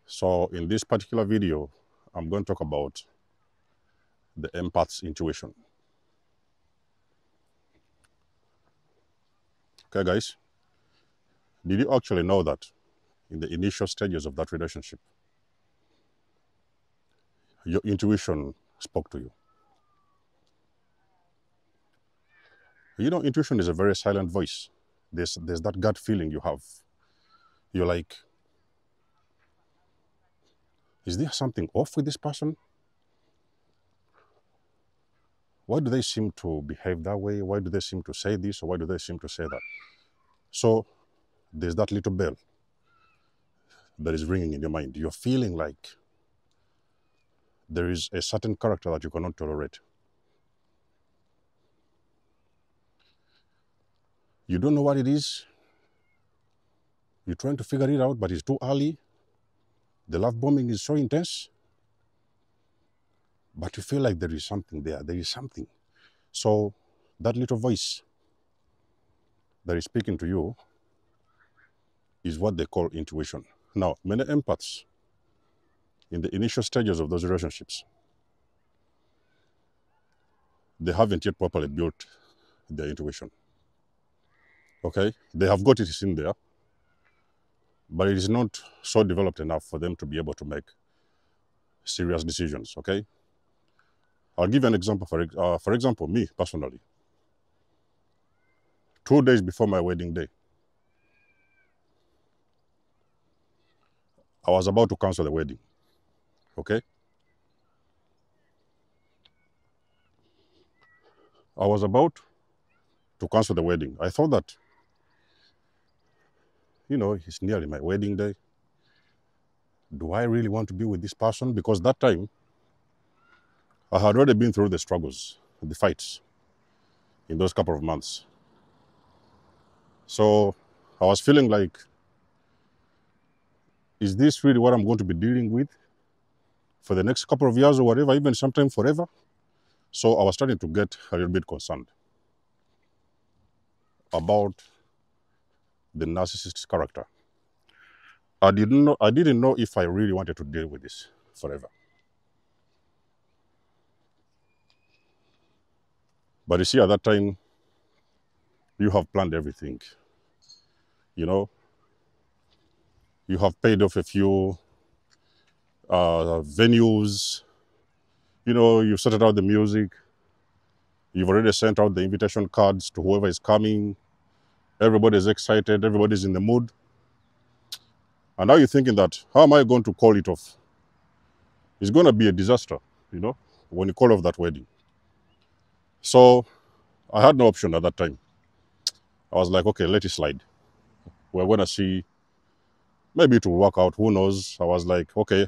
So in this particular video, I'm going to talk about the empath's intuition. Okay, guys, did you actually know that in the initial stages of that relationship, your intuition spoke to you? You know, intuition is a very silent voice. There's that gut feeling you have. You're like, is there something off with this person? Why do they seem to behave that way? Why do they seem to say this, or why do they seem to say that? So there's that little bell that is ringing in your mind. You're feeling like there is a certain character that you cannot tolerate. You don't know what it is. You're trying to figure it out, but it's too early. The love bombing is so intense, but you feel like there is something there. There is something. So that little voice that is speaking to you is what they call intuition. Now, many empaths in the initial stages of those relationships, they haven't yet properly built their intuition. Okay? They have got it in there, but it is not so developed enough for them to be able to make serious decisions. Okay? I'll give you an example. For example, me personally, 2 days before my wedding day, I was about to cancel the wedding. Okay? I was about to cancel the wedding. I thought that, it's nearly my wedding day. Do I really want to be with this person? Because that time, I had already been through the struggles, the fights in those couple of months. So I was feeling like, is this really what I'm going to be dealing with for the next couple of years or whatever, even sometime forever? So I was starting to get a little bit concerned about the narcissist's character. I didn't know if I really wanted to deal with this forever. But you see, at that time, you have planned everything. You have paid off a few venues. You've sorted out the music. You've already sent out the invitation cards to whoever is coming. Everybody's excited. Everybody's in the mood. And now you're thinking that, how am I going to call it off? It's going to be a disaster, when you call off that wedding. So I had no option at that time. I was like, okay, let it slide. We're going to see. Maybe it will work out. Who knows? I was like, okay.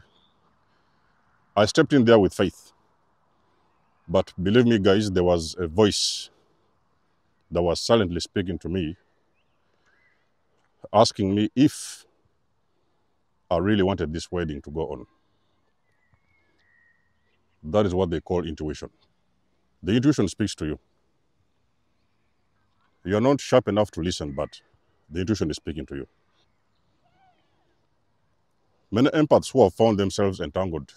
I stepped in there with faith. But believe me, guys, there was a voice that was silently speaking to me, asking me if I really wanted this wedding to go on. That is what they call intuition. The intuition speaks to you. You're not sharp enough to listen, but the intuition is speaking to you. Many empaths who have found themselves entangled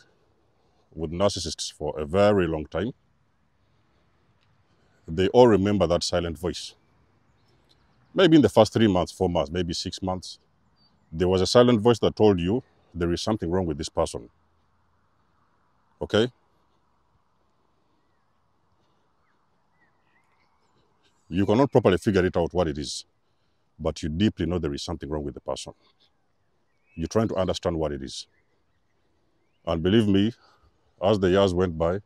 with narcissists for a very long time, they all remember that silent voice. Maybe in the first 3 months, 4 months, maybe 6 months, there was a silent voice that told you there is something wrong with this person. Okay? You cannot properly figure it out what it is, but you deeply know there is something wrong with the person. You're trying to understand what it is. And believe me, as the years went by,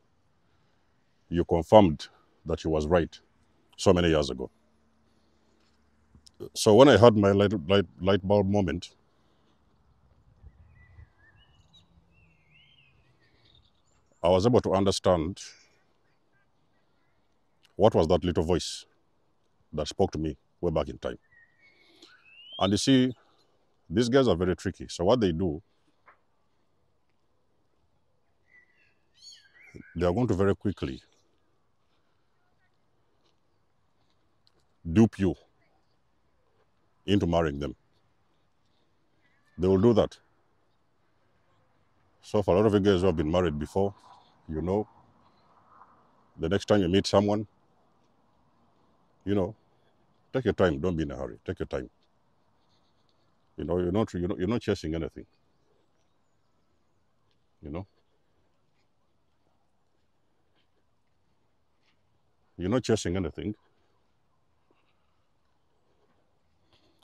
you confirmed that you was right so many years ago. So when I had my light bulb moment, I was able to understand what was that little voice that spoke to me way back in time. And you see, these guys are very tricky. So what they do, they are going to very quickly dupe you into marrying them. They will do that. So for a lot of you guys who have been married before, you know, the next time you meet someone, you know, take your time. Don't be in a hurry. Take your time. You know, you're not chasing anything. You know, you're not chasing anything.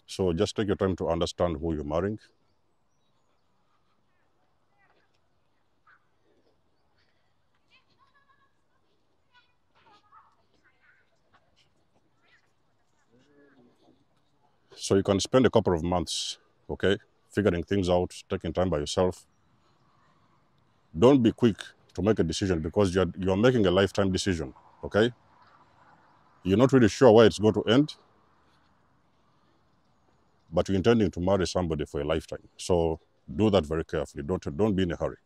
So just take your time to understand who you're marrying. So you can spend a couple of months, okay, figuring things out, taking time by yourself. Don't be quick to make a decision because you're making a lifetime decision, okay? You're not really sure where it's going to end, but you're intending to marry somebody for a lifetime. So do that very carefully. Don't be in a hurry.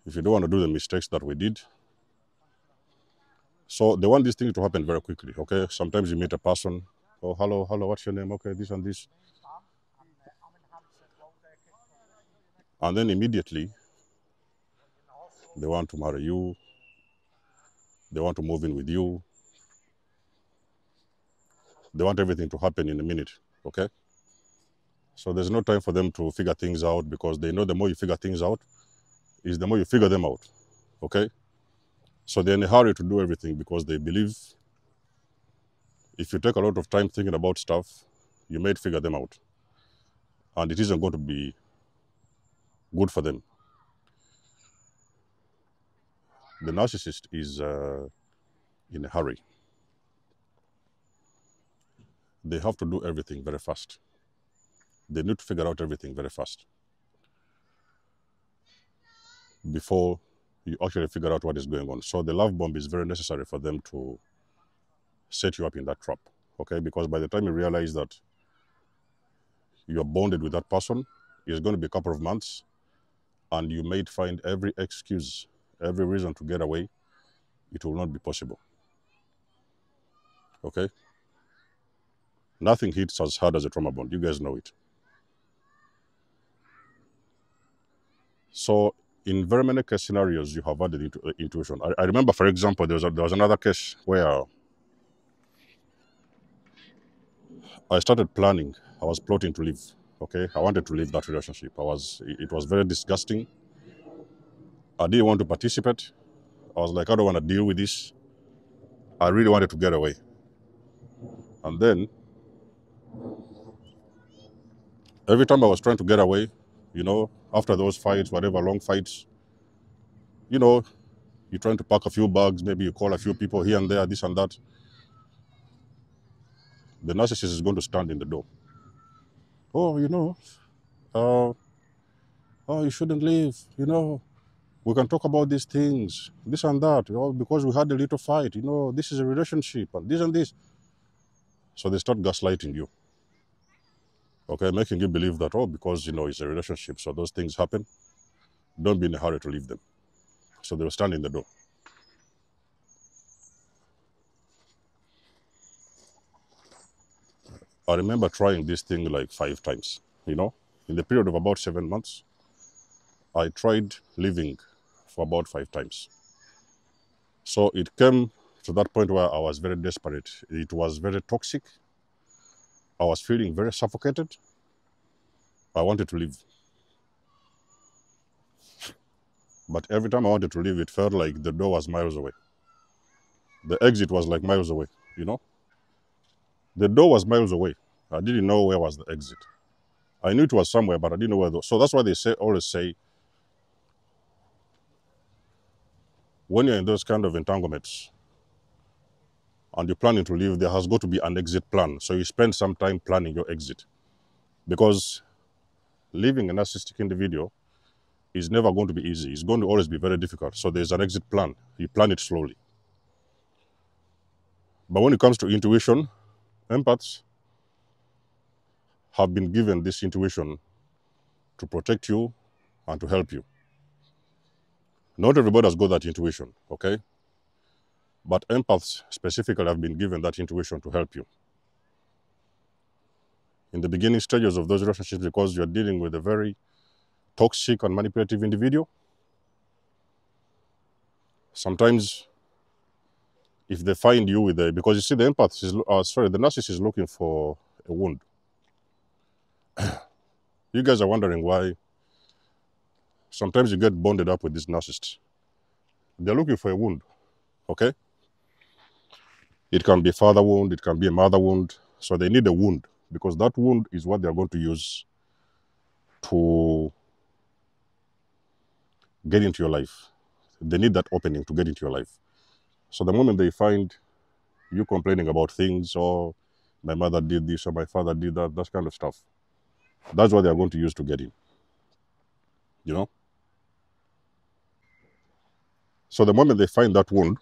If you don't want to do the mistakes that we did. So they want these things to happen very quickly, okay? Sometimes you meet a person, oh, hello, what's your name? Okay, this and this. And then immediately, they want to marry you. They want to move in with you. They want everything to happen in a minute, okay? So there's no time for them to figure things out because they know the more you figure things out, is the more you figure them out, okay? So they're in a hurry to do everything because they believe if you take a lot of time thinking about stuff, you may figure them out. And it isn't going to be good for them. The narcissist is in a hurry. They have to do everything very fast. They need to figure out everything very fast before you actually figure out what is going on. So the love bomb is very necessary for them to set you up in that trap, okay? Because by the time you realize that you're bonded with that person, it's going to be a couple of months, and you may find every excuse, every reason to get away. It will not be possible, okay? Nothing hits as hard as a trauma bond. You guys know it. So in very many case scenarios, you have had the intuition. I remember, for example, there was another case where I started planning. I was plotting to leave. Okay, I wanted to leave that relationship. It was very disgusting. I didn't want to participate. I was like, I don't want to deal with this. I really wanted to get away. And then every time I was trying to get away, after those fights, whatever long fights, you know, you're trying to pack a few bags, maybe you call a few people here and there, this and that. The narcissist is going to stand in the door. Oh, uh, oh, you shouldn't leave. We can talk about these things, this and that, because we had a little fight. This is a relationship and this and this. So they start gaslighting you, okay, making you believe that, oh, because, it's a relationship, so those things happen. Don't be in a hurry to leave them. So they'll stand in the door. I remember trying this thing like 5 times, in the period of about 7 months. I tried leaving for about 5 times. So it came to that point where I was very desperate. It was very toxic. I was feeling very suffocated. I wanted to leave. But every time I wanted to leave, it felt like the door was miles away. The exit was like miles away, you know? The door was miles away. I didn't know where was the exit. I knew it was somewhere, but I didn't know where. So that's why they always say, when you're in those kind of entanglements and you're planning to leave, there has got to be an exit plan. So you spend some time planning your exit. Because leaving a narcissistic individual is never going to be easy. It's going to always be very difficult. So there's an exit plan. You plan it slowly. But when it comes to intuition, empaths have been given this intuition to protect you and to help you. Not everybody has got that intuition, okay? But empaths specifically have been given that intuition to help you. In the beginning stages of those relationships, because you're dealing with a very toxic and manipulative individual. Sometimes if they find you with a, because you see the empath is, the narcissist is looking for a wound. You guys are wondering why sometimes you get bonded up with this narcissist. They're looking for a wound, okay? It can be a father wound, it can be a mother wound. So they need a wound because that wound is what they're going to use to get into your life. They need that opening to get into your life. So the moment they find you complaining about things, or my mother did this or my father did that, that kind of stuff, that's what they're going to use to get in, you know? So the moment they find that wound,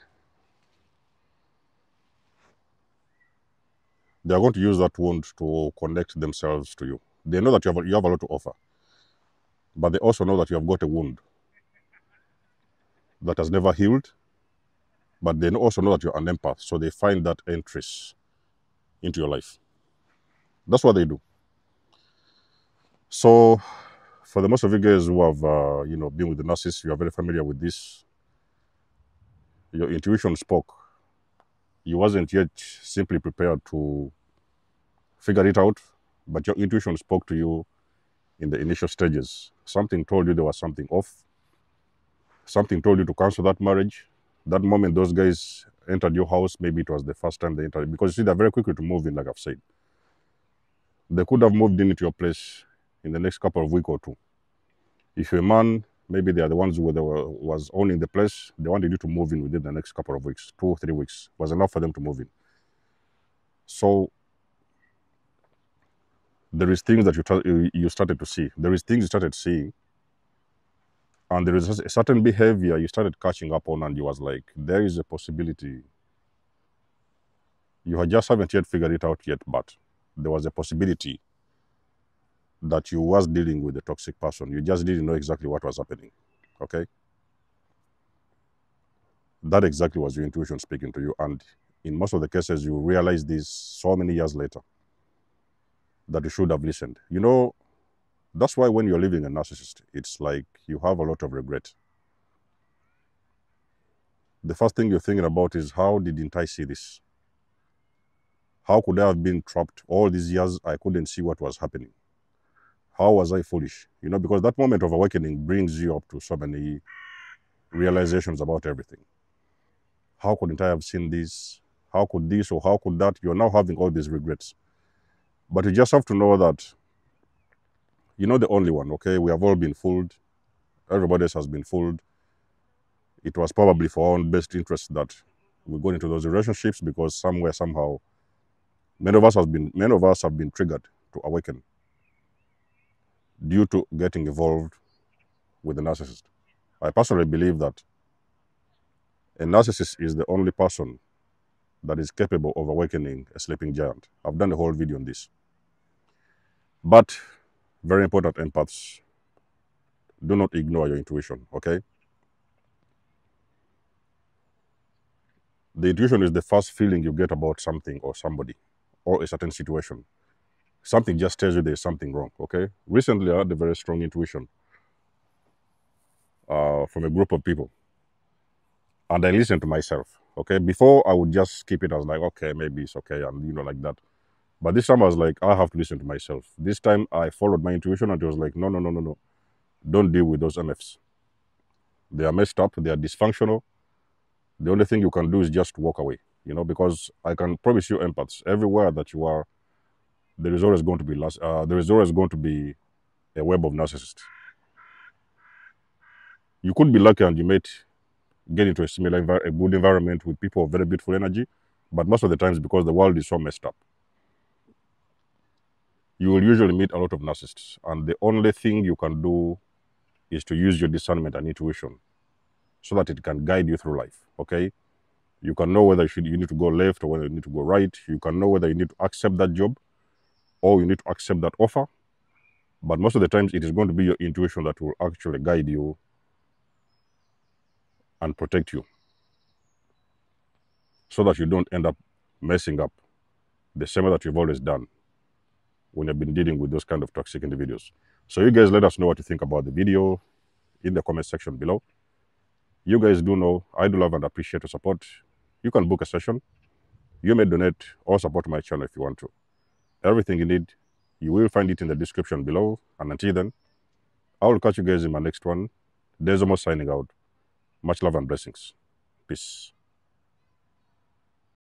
they are going to use that wound to connect themselves to you. They know that you have a lot to offer, but they also know that you have got a wound that has never healed, but they also know that you're an empath, so they find that entries into your life. That's what they do. So for the most of you guys who have been with the narcissist, you are very familiar with this. Your intuition spoke. You wasn't yet simply prepared to figure it out, but your intuition spoke to you in the initial stages. Something told you there was something off. Something told you to cancel that marriage. That moment those guys entered your house, maybe it was the first time they entered, because you see, they're very quickly to move in, like I've said. They could have moved into your place in the next couple of weeks or two. If you're a man, maybe they are the ones who was owning the place. They wanted you to move in within the next couple of weeks. 2 or 3 weeks was enough for them to move in. So there is things that you started to see. There is things you started seeing, and there is a certain behavior you started catching up on, and you was like, there is a possibility. You just haven't yet figured it out yet, but there was a possibility that you was dealing with a toxic person. You just didn't know exactly what was happening, okay? That exactly was your intuition speaking to you, and in most of the cases, you realize this so many years later that you should have listened. You know, that's why when you're living a narcissist, it's like you have a lot of regret. The first thing you're thinking about is, how didn't I see this? How could I have been trapped all these years? I couldn't see what was happening. How was I foolish? You know, because that moment of awakening brings you up to so many realizations about everything. How couldn't I have seen this? How could this or how could that? You're now having all these regrets. But you just have to know that you're not the only one, okay? We have all been fooled. Everybody else has been fooled. It was probably for our own best interest that we got into those relationships, because somewhere, somehow, many of us have been triggered to awaken due to getting involved with a narcissist. I personally believe that a narcissist is the only person that is capable of awakening a sleeping giant. I've done a whole video on this. But very important, empaths, do not ignore your intuition, okay? The intuition is the first feeling you get about something or somebody or a certain situation. Something just tells you there's something wrong, okay? Recently, I had a very strong intuition from a group of people, and I listened to myself, okay? Before, I would just keep it as like, okay, maybe it's okay, and like that. But this time, I was like, I have to listen to myself. This time, I followed my intuition, and it was like, no, no, no, no, no. Don't deal with those MFs. They are messed up, they are dysfunctional. The only thing you can do is just walk away, because I can promise you, empaths, everywhere that you are, there is always going to be a web of narcissists. You could be lucky and you might get into a good environment with people of very beautiful energy, but most of the times, because the world is so messed up, you will usually meet a lot of narcissists, and the only thing you can do is to use your discernment and intuition so that it can guide you through life, okay? You can know whether you need to go left or whether you need to go right. You can know whether you need to accept that job or you need to accept that offer. But most of the times, it is going to be your intuition that will actually guide you and protect you, so that you don't end up messing up the same way that you've always done when you've been dealing with those kind of toxic individuals. So you guys let us know what you think about the video in the comment section below. You guys do know I do love and appreciate your support. You can book a session. You may donate or support my channel if you want to. Everything you need, you will find it in the description below. And until then, I will catch you guys in my next one. There's almost signing out. Much love and blessings. Peace.